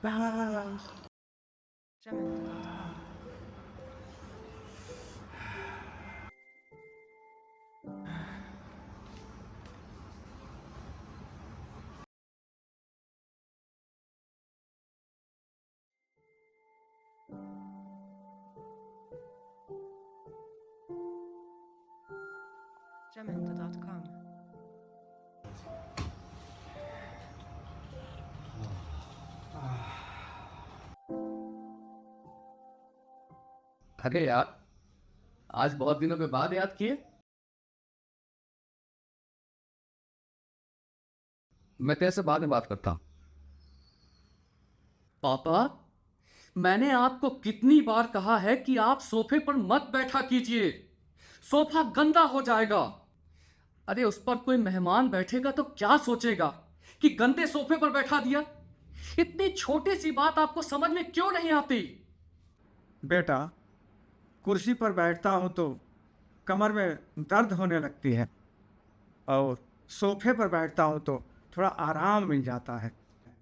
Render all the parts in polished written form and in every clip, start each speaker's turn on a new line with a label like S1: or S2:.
S1: Jamendo.com.
S2: अरे यार, आज बहुत दिनों के बाद याद किए। मैं तेरे से बाद में बात करता हूँ। पापा, मैंने आपको कितनी बार कहा है कि आप सोफे पर मत बैठा कीजिए, सोफा गंदा हो जाएगा। अरे उस पर कोई मेहमान बैठेगा तो क्या सोचेगा कि गंदे सोफे पर बैठा दिया। इतनी छोटी सी बात आपको समझ में क्यों नहीं आती?
S3: बेटा, कुर्सी पर बैठता हूँ तो कमर में दर्द होने लगती है और सोफे पर बैठता हूँ तो थोड़ा आराम मिल जाता है।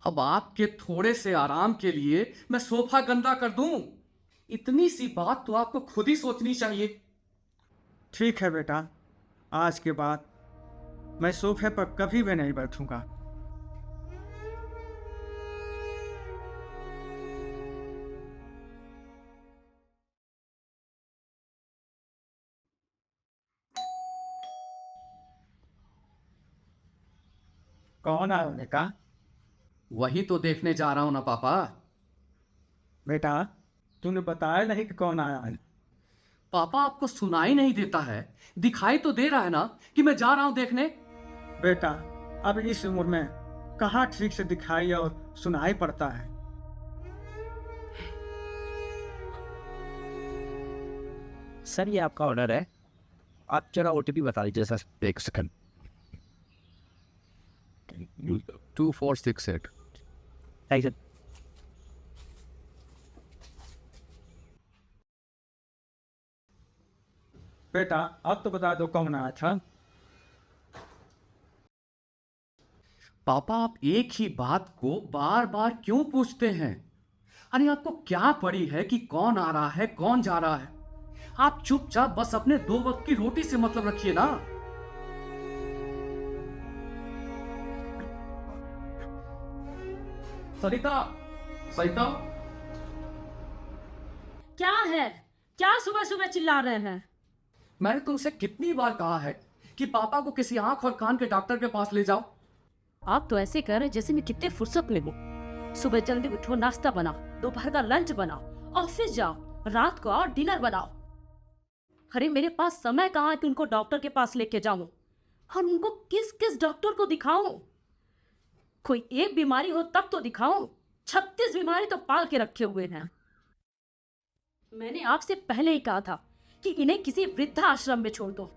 S2: अब आपके थोड़े से आराम के लिए मैं सोफा गंदा कर दूं? इतनी सी बात तो आपको खुद ही सोचनी चाहिए।
S3: ठीक है बेटा, आज के बाद मैं सोफे पर कभी भी नहीं बैठूंगा। कौन आया बेटा?
S2: वही तो देखने जा रहा हूं ना पापा।
S3: बेटा, तूने बताया नहीं कि कौन आया है।
S2: पापा आपको सुनाई नहीं देता है? दिखाई तो दे रहा है ना कि मैं जा रहा हूं देखने।
S3: बेटा, अब इस उम्र में कहाँ ठीक से दिखाई और सुनाई पड़ता है।
S4: सर ये आपका ऑर्डर है। आप जरा ओटीपी बता दीजिए सर। एक सेकंड।
S2: 2468।
S4: Thank you.
S3: बेटा, अब तो बता दो कौन आया था।
S2: पापा आप एक ही बात को बार बार क्यों पूछते हैं? अरे आपको क्या पड़ी है कि कौन आ रहा है कौन जा रहा है? आप चुपचाप बस अपने 2 वक्त की रोटी से मतलब रखिए ना। सरिता, सरिता,
S5: क्या है? क्या सुबह सुबह चिल्ला रहे हैं?
S2: मैंने तुमसे कितनी बार कहा है कि पापा को किसी आंख और कान के डॉक्टर के पास ले जाओ।
S5: आप तो ऐसे कर रहे हैं जैसे मैं कितने फुर्सत में हूँ। सुबह जल्दी उठो, नाश्ता बनाओ, दोपहर का लंच बनाओ, ऑफिस जाओ, रात को आओ, डिनर बनाओ। अरे मेरे पास समय कहाँ है कि उनको डॉक्टर के पास लेके जाऊं? और उनको किस किस डॉक्टर को दिखाऊं? कोई एक बीमारी हो तब तो दिखाऊं, 36 बीमारी तो पाल के रखे हुए हैं। मैंने आपसे पहले ही कहा था कि इन्हें किसी वृद्धाश्रम में छोड़ दो,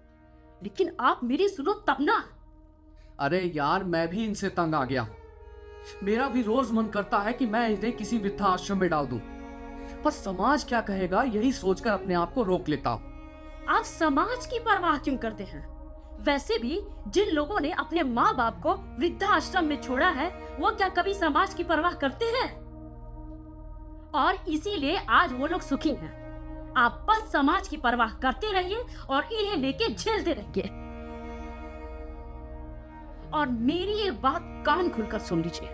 S5: लेकिन आप मेरी सुनो तब ना।
S2: अरे यार, मैं भी इनसे तंग आ गया हूं। मेरा भी रोज मन करता है कि मैं इन्हें किसी वृद्धाश्रम में डाल दूं, पर समाज क्या कहेगा यही सोचकर अपने आप को रोक लेता हूं।
S5: आप समाज की परवाह क्यों करते हैं? वैसे भी जिन लोगों ने अपने माँ बाप को वृद्धाश्रम में छोड़ा है, वो क्या कभी समाज की परवाह करते हैं? और इसीलिए आज वो लोग सुखी हैं। आप बस समाज की परवाह करते रहिए और इन्हें लेके झेलते रहिए। और मेरी ये बात कान खुलकर सुन लीजिए,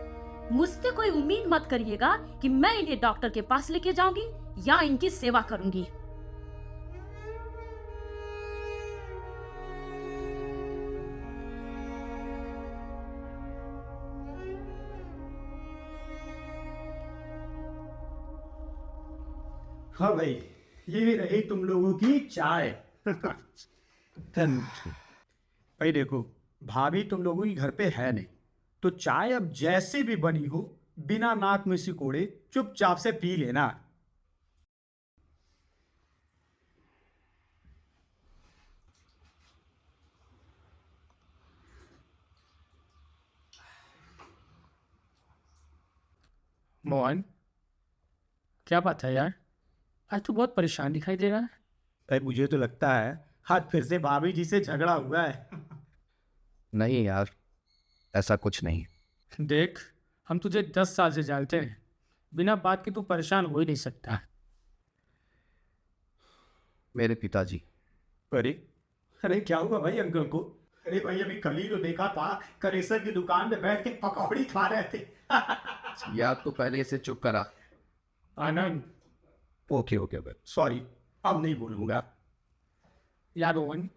S5: मुझसे कोई उम्मीद मत करिएगा कि मैं इन्हें डॉक्टर के पास लेके जाऊंगी या इनकी सेवा करूंगी।
S3: हाँ भाई, ये रही तुम लोगों की चाय। भाई देखो, भाभी तुम लोगों की घर पे है नहीं, तो चाय अब जैसे भी बनी हो, बिना नाक में सिकोड़े चुपचाप से पी लेना।
S4: मोहन, क्या बात है यार? आज तो बहुत परेशान दिखाई दे रहा है।
S3: भाई मुझे तो लगता है आज फिर से भाभी जी से झगड़ा हुआ है।
S2: नहीं यार, ऐसा कुछ नहीं।
S4: देख, हम तुझे 10 साल से जानते हैं, बिना बात के तू परेशान हो ही नहीं सकता।
S2: मेरे पिताजी।
S1: अरे अरे क्या हुआ भाई अंकल को? अरे भाई अभी कल ही तो देखा था करेसर की दुकान में बैठ के पकौड़ी खा रहे थे।
S2: यार तो पहले इसे चुप करा।
S1: आनंद, ओके ओके भाई, सॉरी, अब नहीं बोलूंगा।
S4: यार रोहन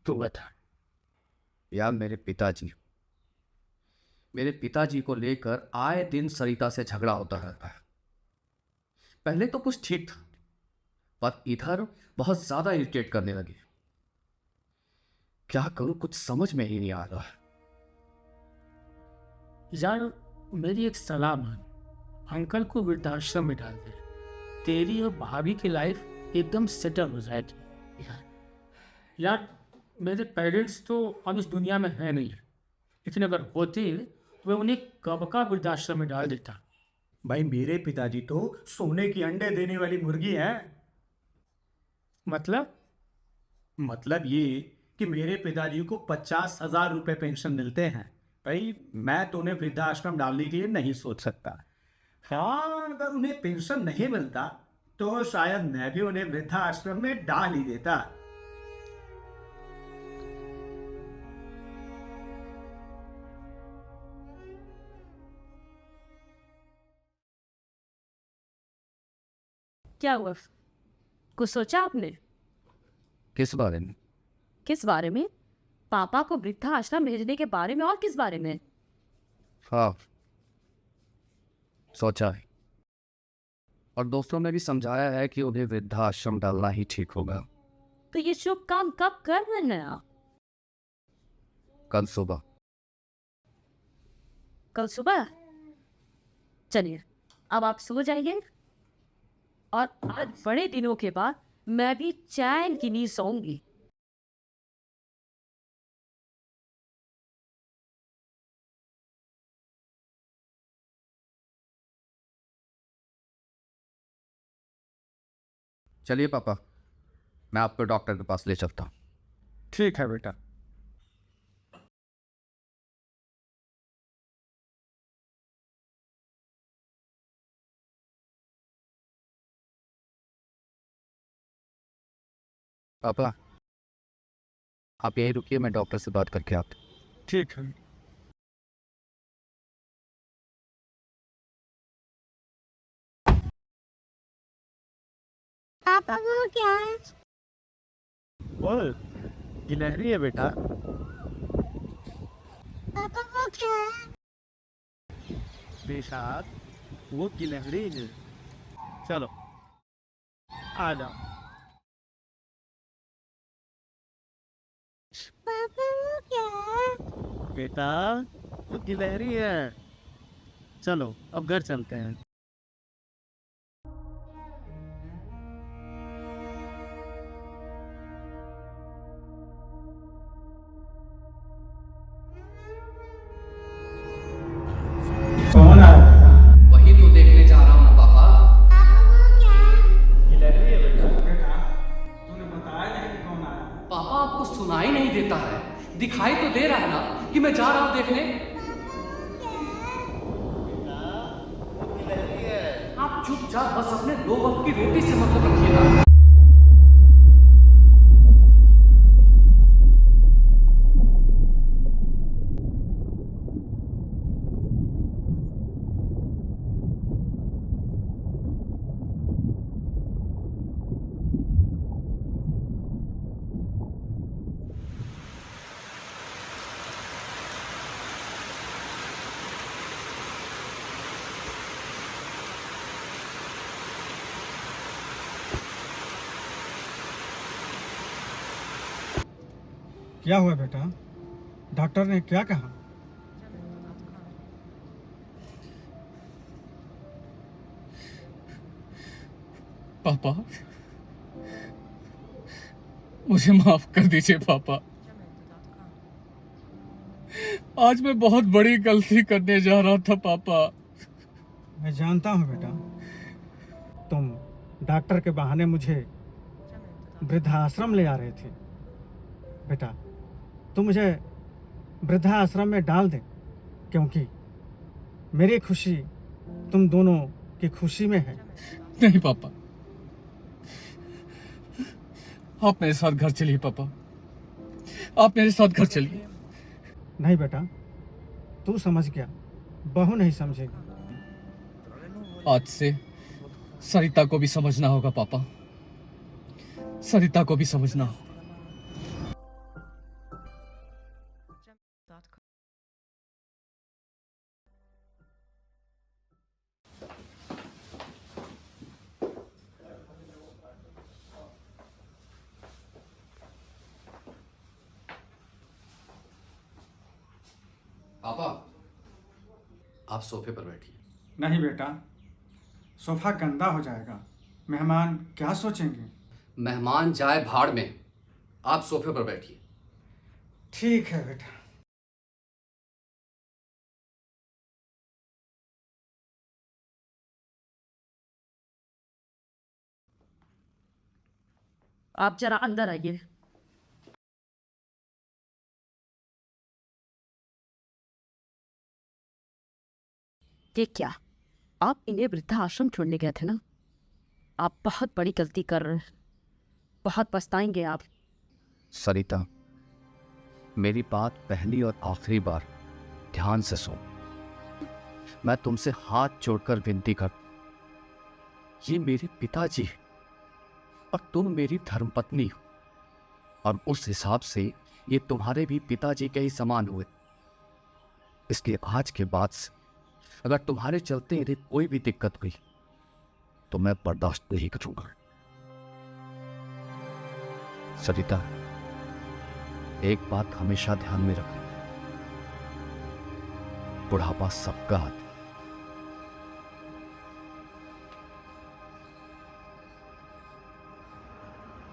S4: तू बता।
S2: यार मेरे पिताजी को लेकर आए दिन सरिता से झगड़ा होता रहता है। पहले तो कुछ ठीक था, पर इधर बहुत ज्यादा इरिटेट करने लगे। क्या करूं, कुछ समझ में ही नहीं आ रहा।
S4: यार मेरी एक सलाह मान, अंकल को वृद्धाश्रम में डाल दे, तेरी और भाभी की लाइफ एकदम सेटल हो जाएगी। यार मेरे पेरेंट्स तो अब इस दुनिया में है नहीं, लेकिन अगर होते तो मैं उन्हें कब का वृद्धाश्रम में डाल देता।
S1: भाई मेरे पिताजी तो सोने की अंडे देने वाली मुर्गी है। मतलब ये कि मेरे पिताजी को 50,000 रुपए पेंशन मिलते हैं। भाई मैं तो उन्हें वृद्धाश्रम डालने के लिए नहीं सोच सकता। हाँ, अगर उन्हें पेंशन नहीं मिलता तो शायद मैं भी उन्हें वृद्धाश्रम में डाल ही देता।
S5: क्या हुआ? कुछ सोचा आपने?
S2: किस बारे में?
S5: किस बारे में? पापा को वृद्धाश्रम भेजने के बारे में, और किस बारे में?
S2: हाँ, सोचा है, और दोस्तों ने भी समझाया है कि उन्हें वृद्धाश्रम डालना ही ठीक होगा।
S5: तो ये शुभ काम कब कर रहे हैं आप?
S2: कल सुबह।
S5: कल सुबह? चलिए अब आप सो जाइए, और आज बड़े दिनों के बाद मैं भी चैन की नींद सोऊंगी।
S2: चलिए पापा, मैं आपको डॉक्टर के पास ले चलता हूँ।
S3: ठीक है बेटा।
S2: पापा आप यहीं रुकिए, मैं डॉक्टर से बात करके आता हूँ।
S3: ठीक है।
S6: पापा वो क्या है?
S1: बोल, गिलहरी है बेटा।
S6: पापा वो क्या है?
S1: बेटा वो गिलहरी है। चलो आ जाओ।
S6: पापा वो क्या है?
S1: बेटा वो गिलहरी है। चलो अब घर चलते हैं। कौन है?
S2: वही तो देखने जा रहा हूँ ना पापा।
S6: पापा वो क्या है?
S1: गिलहरी है बेटा।
S3: बेटा तूने बताया नहीं कि कौन आया?
S2: पापा आपको सुनाई नहीं देता है, दिखाई तो दे रहा है ना कि मैं जा रहा हूँ देखने। आप चुपचाप बस अपने 2 वक्त की रोटी से मतलब रखिएगा।
S3: क्या हुआ बेटा? डॉक्टर ने क्या कहा?
S4: पापा मुझे माफ कर दीजिए पापा, आज मैं बहुत बड़ी गलती करने जा रहा था पापा।
S3: मैं जानता हूँ बेटा, तुम डॉक्टर के बहाने मुझे वृद्धाश्रम ले आ रहे थे। बेटा तुम मुझे वृद्धाश्रम में डाल दे, क्योंकि मेरी खुशी तुम दोनों कि खुशी में है?
S2: नहीं पापा, आप मेरे साथ घर चलिए पापा, आप मेरे साथ घर चलिए।
S3: नहीं बेटा, तू समझ गया, बहू नहीं समझेगी।
S2: आज से सरिता को भी समझना होगा पापा, सरिता को भी समझना होगा।
S7: पापा, आप सोफे पर बैठिए।
S3: नहीं बेटा, सोफा गंदा हो जाएगा, मेहमान क्या सोचेंगे?
S7: मेहमान जाए भाड़ में, आप सोफे पर बैठिए।
S3: ठीक है बेटा।
S5: आप जरा अंदर आइए। ये क्या, आप इन्हें वृद्धाश्रम छोड़ने गए थे ना? आप बहुत बड़ी गलती कर रहे हैं, बहुत पछताएंगे आप।
S7: सरिता, मेरी बात पहली और आखिरी बार ध्यान से सुन। मैं तुमसे हाथ जोड़कर विनती कर, ये मेरे पिताजी हैं और तुम मेरी धर्मपत्नी हो, और उस हिसाब से ये तुम्हारे भी पिताजी के ही समान हुए। इसलिए आज के बाद से अगर तुम्हारे चलते इन्हें कोई भी दिक्कत हुई तो मैं बर्दाश्त नहीं करूंगा। सरिता, एक बात हमेशा ध्यान में रखना, बुढ़ापा सबका आता है।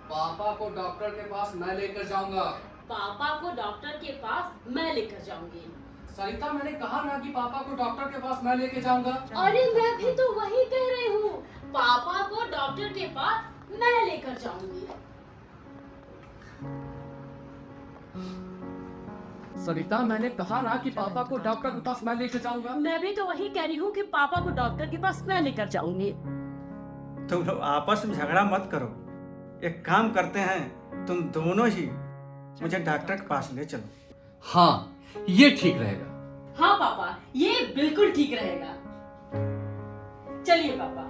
S7: पापा को डॉक्टर के पास मैं लेकर जाऊंगा।
S5: पापा को डॉक्टर के पास मैं लेकर जाऊंगी।
S2: सरिता, मैंने कहा ना कि पापा को डॉक्टर के पास मैं लेके जाऊंगा।
S5: अरे मैं भी तो वही कह रही हूँ, पापा को डॉक्टर के पास मैं लेकर जाऊंगी।
S2: सरिता, मैंने कहा ना कि पापा को डॉक्टर के पास मैं लेके जाऊंगा।
S5: मैं भी तो वही कह रही हूँ कि पापा को डॉक्टर के पास मैं लेकर जाऊंगी।
S3: तुम लोग आपस में झगड़ा मत करो, एक काम करते हैं, तुम दोनों ही मुझे डॉक्टर के पास ले चलो।
S7: हाँ, ये ठीक रहेगा।
S5: हाँ पापा, ये बिल्कुल ठीक रहेगा। चलिए पापा।